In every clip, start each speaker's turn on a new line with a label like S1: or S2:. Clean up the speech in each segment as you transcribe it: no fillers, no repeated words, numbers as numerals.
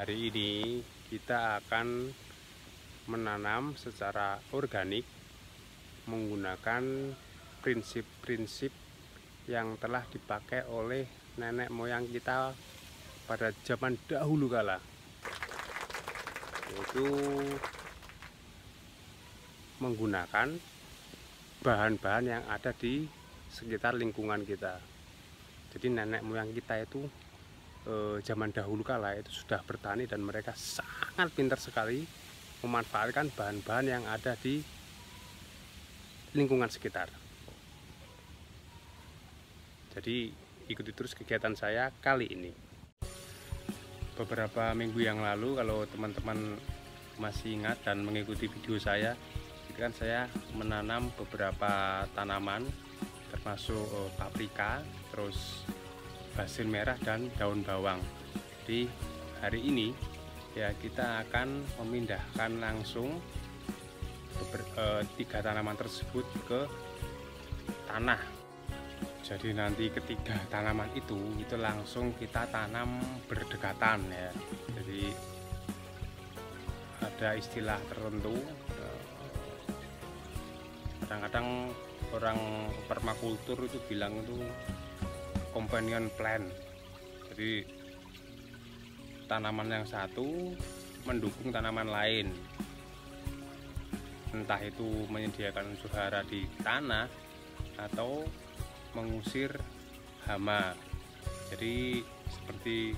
S1: Hari ini kita akan menanam secara organik menggunakan prinsip-prinsip yang telah dipakai oleh nenek moyang kita pada zaman dahulu kala, yaitu menggunakan bahan-bahan yang ada di sekitar lingkungan kita. Jadi nenek moyang kita itu zaman dahulu kala itu sudah bertani dan mereka sangat pintar sekali memanfaatkan bahan-bahan yang ada di lingkungan sekitar. Jadi ikuti terus kegiatan saya kali ini. Beberapa minggu yang lalu, kalau teman-teman masih ingat dan mengikuti video saya, itu kan saya menanam beberapa tanaman termasuk paprika, terus basil merah dan daun bawang. Jadi hari ini ya kita akan memindahkan langsung 3 tanaman tersebut ke tanah. Jadi nanti ketiga tanaman itu langsung kita tanam berdekatan ya. Jadi ada istilah tertentu, kadang-kadang orang permakultur itu bilang itu companion plant. Jadi tanaman yang satu mendukung tanaman lain, entah itu menyediakan unsur hara di tanah atau mengusir hama. Jadi seperti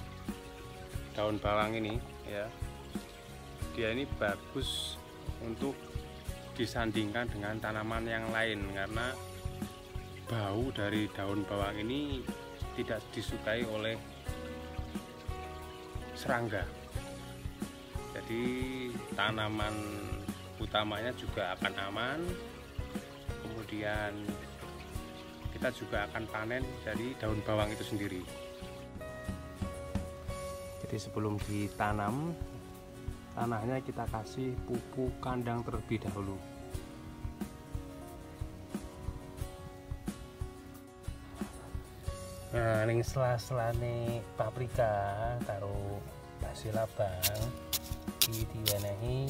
S1: daun bawang ini ya, dia ini bagus untuk disandingkan dengan tanaman yang lain karena bau dari daun bawang ini tidak disukai oleh serangga. Jadi tanaman utamanya juga akan aman. Kemudian kita juga akan panen dari daun bawang itu sendiri. Jadi sebelum ditanam, tanahnya kita kasih pupuk kandang terlebih dahulu. Nah, ning sela-selane paprika karo basil abang iki diwenehi,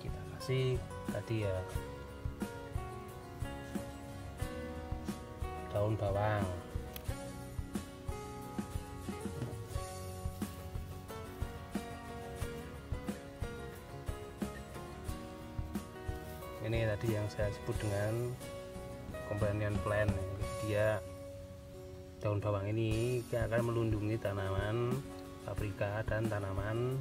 S1: kita kasih tadi ya daun bawang. Ini tadi yang saya sebut dengan companion plant. Dia daun bawang ini akan melindungi tanaman paprika dan tanaman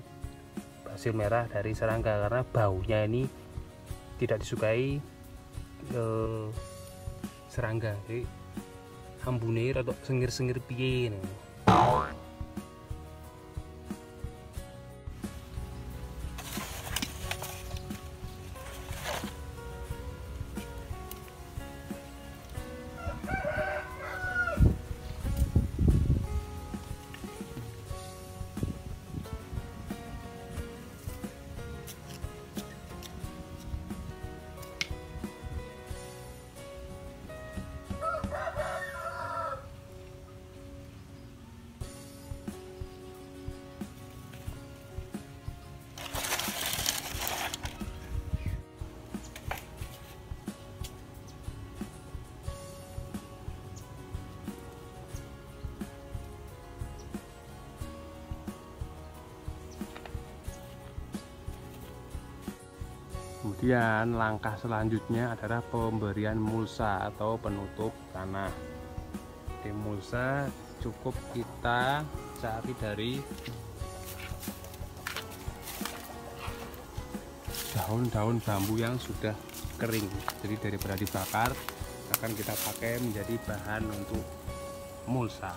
S1: basil merah dari serangga karena baunya ini tidak disukai serangga. Jadi ambune atau sengir-sengir piye nih. Kemudian langkah selanjutnya adalah pemberian mulsa atau penutup tanah. Di mulsa cukup kita cari dari daun-daun bambu yang sudah kering. Jadi daripada dibakar, akan kita pakai menjadi bahan untuk mulsa.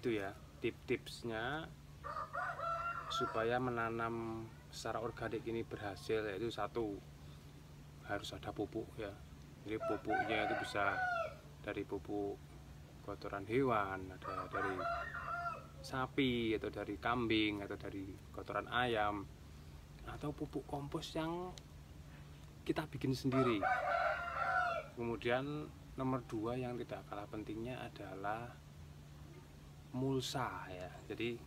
S1: itu ya, tipsnya supaya menanam secara organik ini berhasil, yaitu satu, harus ada pupuk ya. Jadi pupuknya itu bisa dari pupuk kotoran hewan, ada dari sapi atau dari kambing atau dari kotoran ayam, atau pupuk kompos yang kita bikin sendiri. Kemudian nomor 2 yang tidak kalah pentingnya adalah mulsa ya. Jadi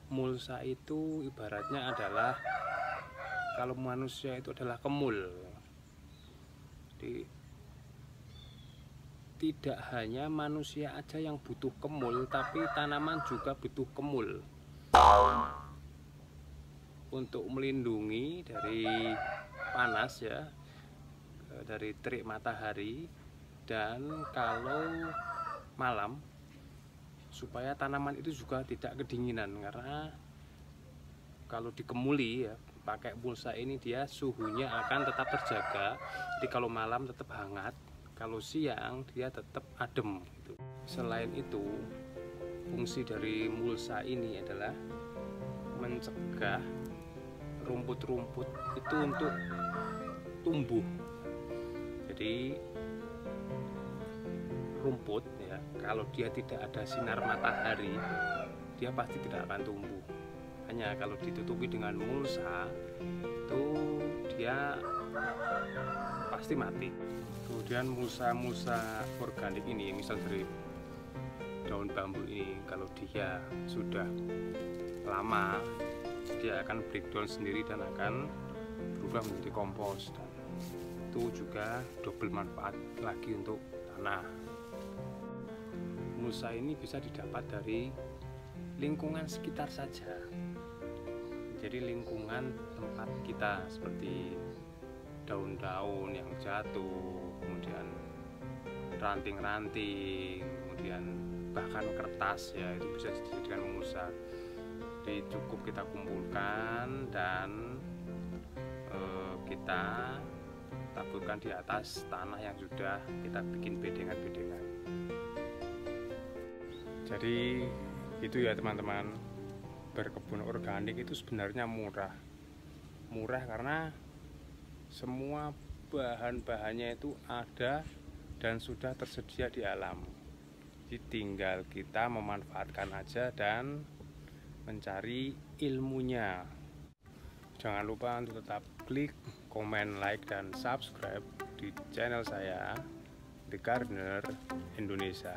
S1: mulsa itu ibaratnya adalah kalau manusia itu adalah kemul. Jadi tidak hanya manusia aja yang butuh kemul, tapi tanaman juga butuh kemul untuk melindungi dari panas ya, dari terik matahari, dan kalau malam supaya tanaman itu juga tidak kedinginan, karena kalau dikemuli ya pakai mulsa ini dia suhunya akan tetap terjaga. Jadi kalau malam tetap hangat, kalau siang dia tetap adem gitu. Selain itu, fungsi dari mulsa ini adalah mencegah rumput-rumput itu untuk tumbuh. Jadi rumput ya, kalau dia tidak ada sinar matahari, dia pasti tidak akan tumbuh. Hanya kalau ditutupi dengan mulsa itu dia pasti mati. Kemudian mulsa organik ini, misal dari daun bambu ini, kalau dia sudah lama dia akan breakdown sendiri dan akan berubah menjadi kompos, dan itu juga double manfaat lagi untuk tanah. Mulsa ini bisa didapat dari lingkungan sekitar saja. Jadi lingkungan tempat kita, seperti daun-daun yang jatuh, kemudian ranting-ranting, kemudian bahkan kertas ya, itu bisa dijadikan mulsa. Jadi cukup kita kumpulkan dan kita taburkan di atas tanah yang sudah kita bikin bedengan-bedengan. Jadi itu ya teman-teman, berkebun organik itu sebenarnya murah karena semua bahan-bahannya itu ada dan sudah tersedia di alam. Jadi tinggal kita memanfaatkan aja dan mencari ilmunya. Jangan lupa untuk tetap klik, komen, like, dan subscribe di channel saya, The Gardener Indonesia.